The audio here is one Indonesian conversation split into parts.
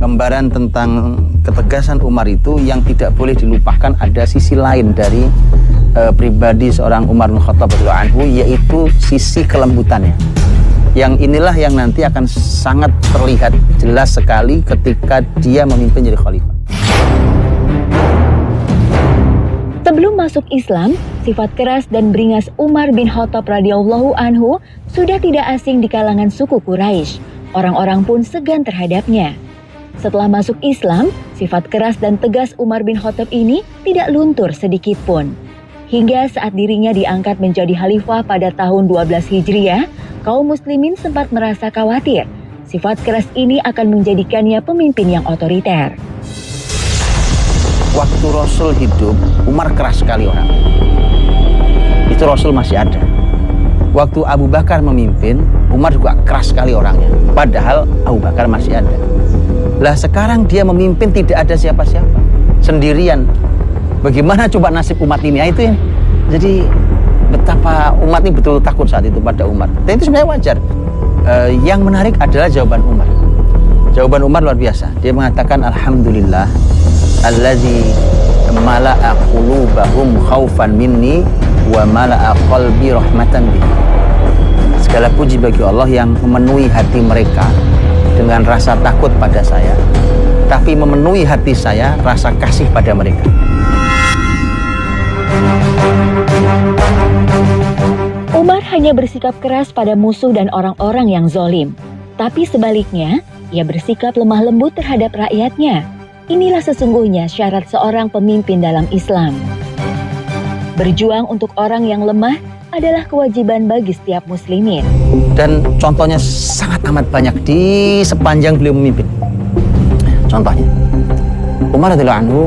gambaran tentang ketegasan Umar itu yang tidak boleh dilupakan. Ada sisi lain dari pribadi seorang Umar bin Khattab radhiyallahu anhu, yaitu sisi kelembutannya. Yang inilah yang nanti akan sangat terlihat jelas sekali ketika dia memimpin jadi khalifah. Sebelum masuk Islam, sifat keras dan beringas Umar bin Khattab radhiyallahu anhu sudah tidak asing di kalangan suku Quraisy. Orang-orang pun segan terhadapnya. Setelah masuk Islam, sifat keras dan tegas Umar bin Khattab ini tidak luntur sedikit pun. Hingga saat dirinya diangkat menjadi khalifah pada tahun 12 Hijriah, kaum muslimin sempat merasa khawatir. Sifat keras ini akan menjadikannya pemimpin yang otoriter. Waktu Rasul hidup, Umar keras sekali orang. Itu Rasul masih ada. Waktu Abu Bakar memimpin, Umar juga keras sekali orangnya. Padahal Abu Bakar masih ada. Lah sekarang dia memimpin tidak ada siapa-siapa, sendirian. Bagaimana coba nasib umat ini? Itu ya. Jadi betapa umat ini betul takut saat itu pada Umar. Dan itu sebenarnya wajar. Yang menarik adalah jawaban Umar. Jawaban Umar luar biasa. Dia mengatakan alhamdulillah allazi mala'a qulubahum khaufan minni wa mala'a qalbi rahmatan bihi. Segala puji bagi Allah yang memenuhi hati mereka dengan rasa takut pada saya, tapi memenuhi hati saya rasa kasih pada mereka. Umar hanya bersikap keras pada musuh dan orang-orang yang zalim. Tapi sebaliknya, ia bersikap lemah lembut terhadap rakyatnya. Inilah sesungguhnya syarat seorang pemimpin dalam Islam. Berjuang untuk orang yang lemah adalah kewajiban bagi setiap muslimin. Dan contohnya sangat amat banyak di sepanjang beliau memimpin. Contohnya, Umar radhiyallahu anhu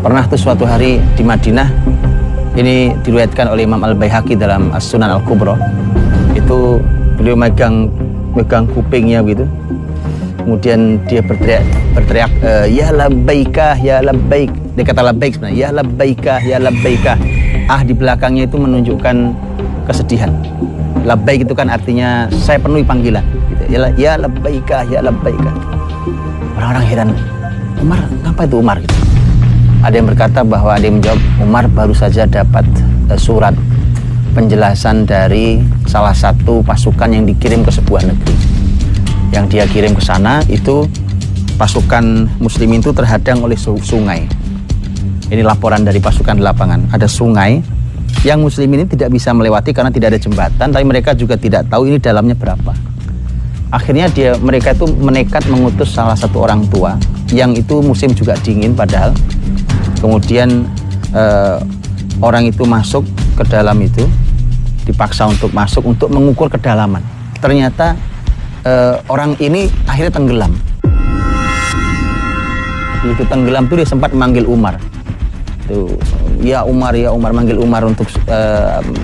pernah tuh suatu hari di Madinah. Ini diriwayatkan oleh Imam Al-Baihaqi dalam As-Sunan Al-Kubra. Itu beliau megang kupingnya gitu. Kemudian dia berteriak, ya labbaikah, ya labbaik. Dia kata labbaik sebenarnya, ya labbaikah, ya labbaikah. Di belakangnya itu menunjukkan kesedihan. Labbaik itu kan artinya saya penuhi panggilan gitu. Ya labbaikah, ya labbaikah. Orang-orang heran, Umar, ngapa itu Umar gitu? Ada yang berkata bahwa ada yang menjawab, Umar baru saja dapat surat penjelasan dari salah satu pasukan yang dikirim ke sebuah negeri. Yang dia kirim ke sana itu pasukan muslimin itu terhadang oleh sungai. Ini laporan dari pasukan di lapangan. Ada sungai yang muslimin ini tidak bisa melewati karena tidak ada jembatan, tapi mereka juga tidak tahu ini dalamnya berapa. Akhirnya mereka itu menekat mengutus salah satu orang tua yang itu musim juga dingin padahal. Kemudian orang itu masuk ke dalam itu, dipaksa untuk masuk untuk mengukur kedalaman. Ternyata orang ini akhirnya tenggelam. Itu tenggelam tuh dia sempat memanggil Umar. Tuh, ya Umar manggil Umar untuk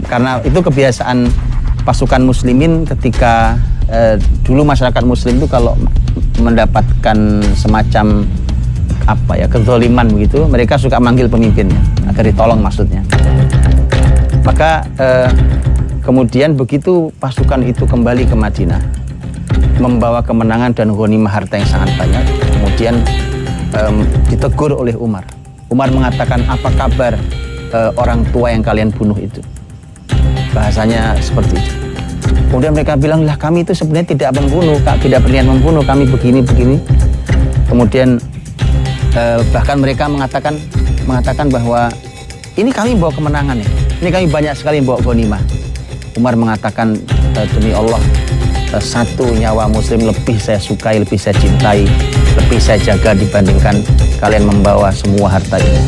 karena itu kebiasaan pasukan muslimin ketika dulu masyarakat muslim itu kalau mendapatkan semacam kezaliman begitu, mereka suka manggil pemimpinnya agar ditolong maksudnya. Maka kemudian begitu pasukan itu kembali ke Madinah membawa kemenangan dan ghanimah harta yang sangat banyak, kemudian ditegur oleh Umar. Umar mengatakan, apa kabar orang tua yang kalian bunuh itu? Bahasanya seperti itu. Kemudian mereka bilang, lah kami itu sebenarnya tidak membunuh, tidak berniat membunuh, kami begini. Kemudian bahkan mereka mengatakan bahwa ini kami bawa kemenangan ya, ini kami banyak sekali yang bawa ghanimah. Umar mengatakan, demi Allah, satu nyawa muslim lebih saya sukai, lebih saya cintai, lebih saya jaga dibandingkan kalian membawa semua harta ini.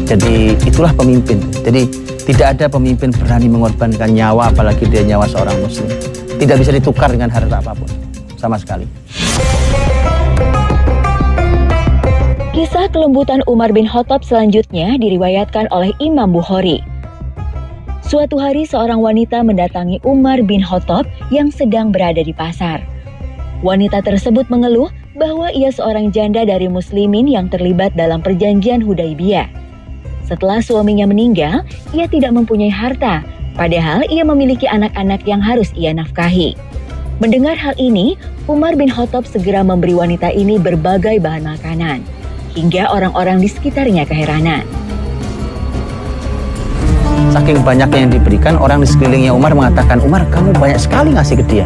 Jadi itulah pemimpin. Jadi tidak ada pemimpin berani mengorbankan nyawa, apalagi dia nyawa seorang muslim. Tidak bisa ditukar dengan harta apapun, sama sekali. Kisah kelembutan Umar bin Khattab selanjutnya diriwayatkan oleh Imam Bukhari. Suatu hari seorang wanita mendatangi Umar bin Khattab yang sedang berada di pasar. Wanita tersebut mengeluh bahwa ia seorang janda dari muslimin yang terlibat dalam perjanjian Hudaibiyah. Setelah suaminya meninggal, ia tidak mempunyai harta, padahal ia memiliki anak-anak yang harus ia nafkahi. Mendengar hal ini, Umar bin Khattab segera memberi wanita ini berbagai bahan makanan, hingga orang-orang di sekitarnya keheranan. Saking banyaknya yang diberikan, orang di sekelilingnya Umar mengatakan, Umar, kamu banyak sekali ngasih ke dia.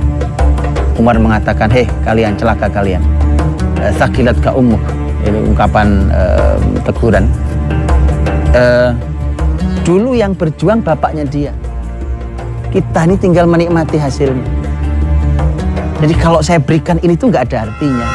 Umar mengatakan, hei kalian, celaka kalian. Sakilat ka ummuk. Ini ungkapan teguran. Dulu yang berjuang bapaknya dia. Kita ini tinggal menikmati hasilnya. Jadi kalau saya berikan ini tuh nggak ada artinya.